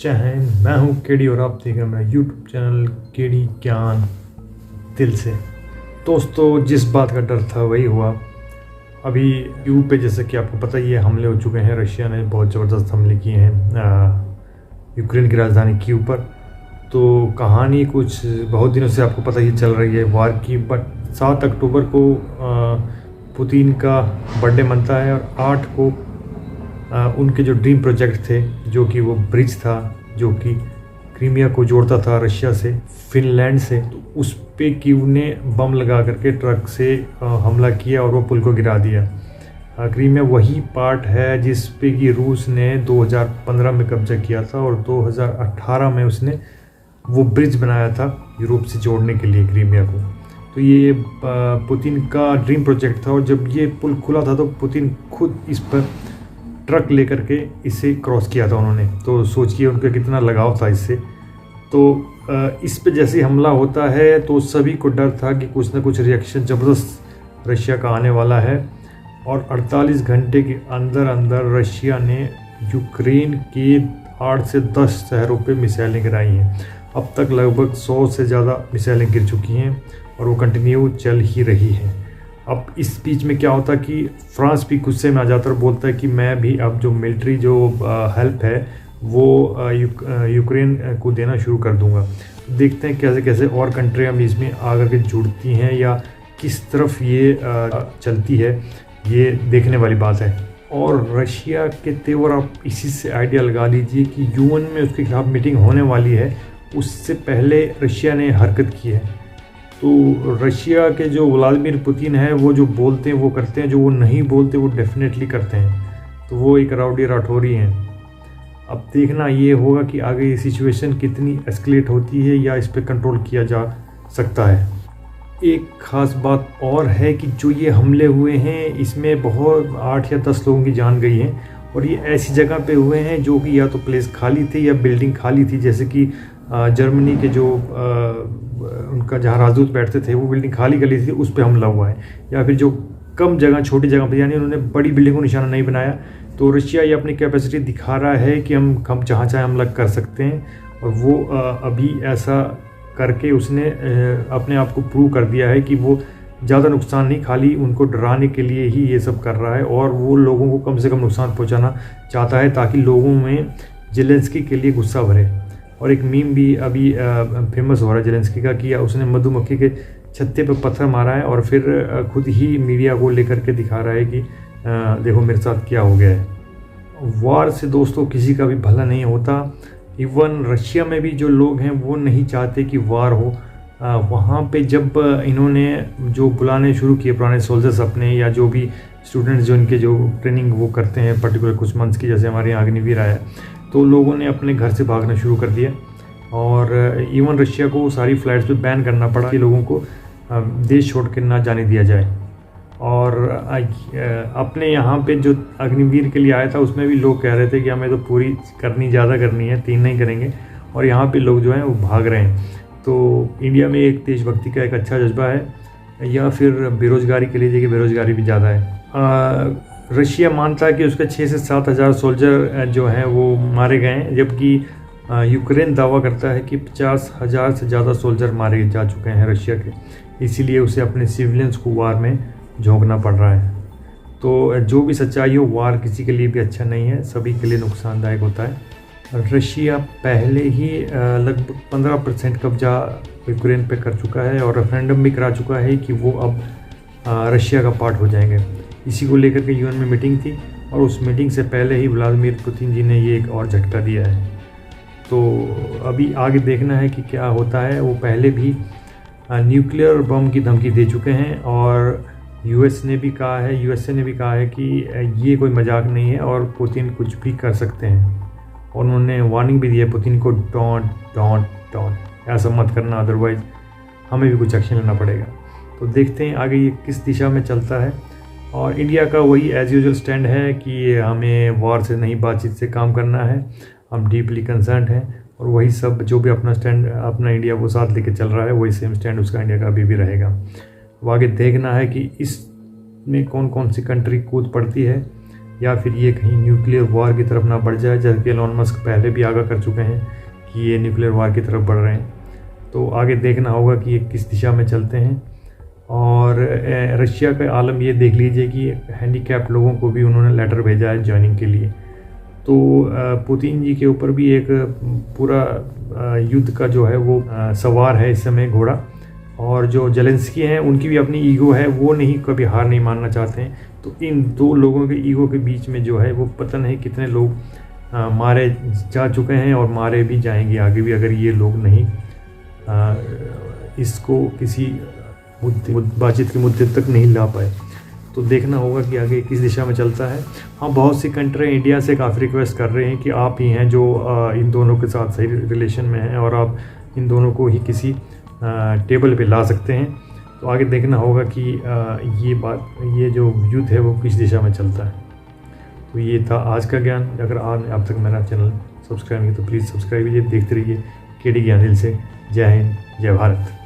जय हिंद। मैं हूँ केडी और आप देख रहे हैं मेरा यूट्यूब चैनल केडी ज्ञान दिल से। दोस्तों, जिस बात का डर था वही हुआ। अभी कीव पे जैसे कि आपको पता ही है हमले हो चुके हैं। रशिया ने बहुत ज़बरदस्त हमले किए हैं यूक्रेन की राजधानी कीव पर। तो कहानी कुछ बहुत दिनों से आपको पता ही चल रही है वार की। बट 7 अक्टूबर को पुतिन का बर्थडे मनता है और 8 को उनके जो ड्रीम प्रोजेक्ट थे, जो कि वो ब्रिज था जो कि क्रीमिया को जोड़ता था रशिया से, फिनलैंड से, तो उस पे कीव ने बम लगा करके ट्रक से हमला किया और वो पुल को गिरा दिया। क्रीमिया वही पार्ट है जिस पे कि रूस ने 2015 में कब्जा किया था और 2018 में उसने वो ब्रिज बनाया था यूरोप से जोड़ने के लिए क्रीमिया को। तो ये पुतिन का ड्रीम प्रोजेक्ट था और जब ये पुल खुला था तो पुतिन खुद इस पर ट्रक लेकर के इसे क्रॉस किया था उन्होंने। तो सोचिए उनका कितना लगाव था इससे। तो इस पे जैसे हमला होता है तो सभी को डर था कि कुछ ना कुछ रिएक्शन ज़बरदस्त रशिया का आने वाला है। और 48 घंटे के अंदर अंदर रशिया ने यूक्रेन के 8 से 10 शहरों पे मिसाइलें गिराई हैं। अब तक लगभग 100 से ज़्यादा मिसाइलें गिर चुकी हैं और वो कंटिन्यू चल ही रही हैं। अब इस बीच में क्या होता कि फ्रांस भी गुस्से में आ जाता और बोलता है कि मैं भी अब जो मिलिट्री जो हेल्प है वो यूक्रेन को देना शुरू कर दूंगा। देखते हैं कैसे कैसे और कंट्रियां भी इसमें आकर के जुड़ती हैं या किस तरफ ये चलती है, ये देखने वाली बात है। और रशिया के तेवर आप इसी से आइडिया लगा लीजिए कि यूएन में उसके खिलाफ मीटिंग होने वाली है, उससे पहले रशिया ने हरकत की है। तो रशिया के जो व्लादिमीर पुतिन है वो जो बोलते हैं वो करते हैं, जो वो नहीं बोलते वो डेफिनेटली करते हैं। तो वो एक राउडी राठौरी हैं। अब देखना ये होगा कि आगे ये सिचुएशन कितनी एस्केलेट होती है या इस पर कंट्रोल किया जा सकता है। एक ख़ास बात और है कि जो ये हमले हुए हैं इसमें बहुत 8 या 10 लोगों की जान गई है और ये ऐसी जगह पे हुए हैं जो कि या तो प्लेस खाली थी या बिल्डिंग खाली थी। जैसे कि जर्मनी के जो उनका जहाँ राजदूत बैठते थे वो बिल्डिंग खाली कर ली थी, उस पर हमला हुआ है। या फिर जो कम जगह छोटी जगह पर, यानी उन्होंने बड़ी बिल्डिंग को निशाना नहीं बनाया। तो रशिया ये अपनी कैपेसिटी दिखा रहा है कि हम जहाँ चाहे हमला कर सकते हैं और वो अभी ऐसा करके उसने अपने आप को प्रूव कर दिया है कि वो ज़्यादा नुकसान नहीं, खाली उनको डराने के लिए ही ये सब कर रहा है और वो लोगों को कम से कम नुकसान पहुँचाना चाहता है ताकि लोगों में जेलेंस्की के लिए गुस्सा भरे। और एक मीम भी अभी फेमस हो रहा है जेलेंस्की का कि उसने मधुमक्खी के छत्ते पर पत्थर मारा है और फिर खुद ही मीडिया को लेकर के दिखा रहा है कि देखो मेरे साथ क्या हो गया है। वार से दोस्तों किसी का भी भला नहीं होता। इवन रशिया में भी जो लोग हैं वो नहीं चाहते कि वार हो। वहाँ पे जब इन्होंने जो बुलाने शुरू किए पुराने सोल्जर्स अपने या जो भी स्टूडेंट्स जो इनके जो ट्रेनिंग वो करते हैं पर्टिकुलर कुछ मंथ्स की, जैसे हमारे यहाँ अग्निवीर आया, तो लोगों ने अपने घर से भागना शुरू कर दिया और इवन रशिया को सारी फ़्लाइट्स पे बैन करना पड़ा कि लोगों को देश छोड़ के ना जाने दिया जाए। और अपने यहाँ पे जो अग्निवीर के लिए आया था उसमें भी लोग कह रहे थे कि हमें तो पूरी करनी, ज़्यादा करनी है, 3 नहीं करेंगे। और यहाँ पे लोग जो हैं वो भाग रहे हैं। तो इंडिया में एक देशभक्ति का एक अच्छा जज्बा है या फिर बेरोज़गारी के लिए, देखिए बेरोज़गारी भी ज़्यादा है। रशिया मानता है कि उसके 6 से 7 हज़ार सोल्जर जो हैं वो मारे गए हैं, जबकि यूक्रेन दावा करता है कि 50,000 से ज़्यादा सोल्जर मारे जा चुके हैं रशिया के। इसीलिए उसे अपने सिविलियंस को वार में झोंकना पड़ रहा है। तो जो भी सच्चाई हो, वार किसी के लिए भी अच्छा नहीं है, सभी के लिए नुकसानदायक होता है। रशिया पहले ही लगभग 15% कब्जा यूक्रेन पे कर चुका है और रेफरेंडम भी करा चुका है कि वो अब रशिया का पार्ट हो जाएंगे। इसी को लेकर के यूएन में मीटिंग थी और उस मीटिंग से पहले ही व्लादिमीर पुतिन जी ने ये एक और झटका दिया है। तो अभी आगे देखना है कि क्या होता है। वो पहले भी न्यूक्लियर बम की धमकी दे चुके हैं और यूएसए ने भी कहा है कि ये कोई मजाक नहीं है और पुतिन कुछ भी कर सकते हैं। और उन्होंने वार्निंग भी दी है पुतिन को, डोंट ऐसा मत करना, अदरवाइज़ हमें भी कुछ एक्शन लेना पड़ेगा। तो देखते हैं आगे ये किस दिशा में चलता है। और इंडिया का वही एज़ यूजुअल स्टैंड है कि हमें वॉर से नहीं, बातचीत से काम करना है। हम डीपली कंसर्न हैं और वही सब जो भी अपना स्टैंड अपना इंडिया वो साथ लेके चल रहा है, वही सेम स्टैंड उसका इंडिया का अभी भी रहेगा। अब आगे देखना है कि इसमें कौन कौन सी कंट्री कूद पड़ती है या फिर ये कहीं न्यूक्लियर वॉर की तरफ ना बढ़ जाए, जबकि एलोन मस्क पहले भी आगाह कर चुके हैं कि ये न्यूक्लियर वॉर की तरफ बढ़ रहे हैं। तो आगे देखना होगा कि ये किस दिशा में चलते हैं। और रशिया का आलम ये देख लीजिए कि हैंडीकैप लोगों को भी उन्होंने लेटर भेजा है ज्वाइनिंग के लिए। तो पुतिन जी के ऊपर भी एक पूरा युद्ध का जो है वो सवार है इस समय घोड़ा। और जो जेलेंस्की हैं उनकी भी अपनी ईगो है, वो नहीं कभी हार नहीं मानना चाहते हैं। तो इन दो लोगों के ईगो के बीच में जो है वो पता नहीं कितने लोग मारे जा चुके हैं और मारे भी जाएंगे आगे भी, अगर ये लोग नहीं इसको किसी बातचीत के मुद्दे तक नहीं ला पाए। तो देखना होगा कि आगे किस दिशा में चलता है। हाँ, बहुत सी कंट्री इंडिया से काफ़ी रिक्वेस्ट कर रहे हैं कि आप ही हैं जो इन दोनों के साथ सही रिलेशन में हैं और आप इन दोनों को ही किसी टेबल पे ला सकते हैं। तो आगे देखना होगा कि ये जो युद्ध है वो किस दिशा में चलता है। तो ये था आज का ज्ञान। अगर आपने अब तक मेरा चैनल सब्सक्राइब नहीं किया तो प्लीज़ सब्सक्राइब कीजिए, देखते रहिए केडी ज्ञान दिल से। जय हिंद, जय भारत।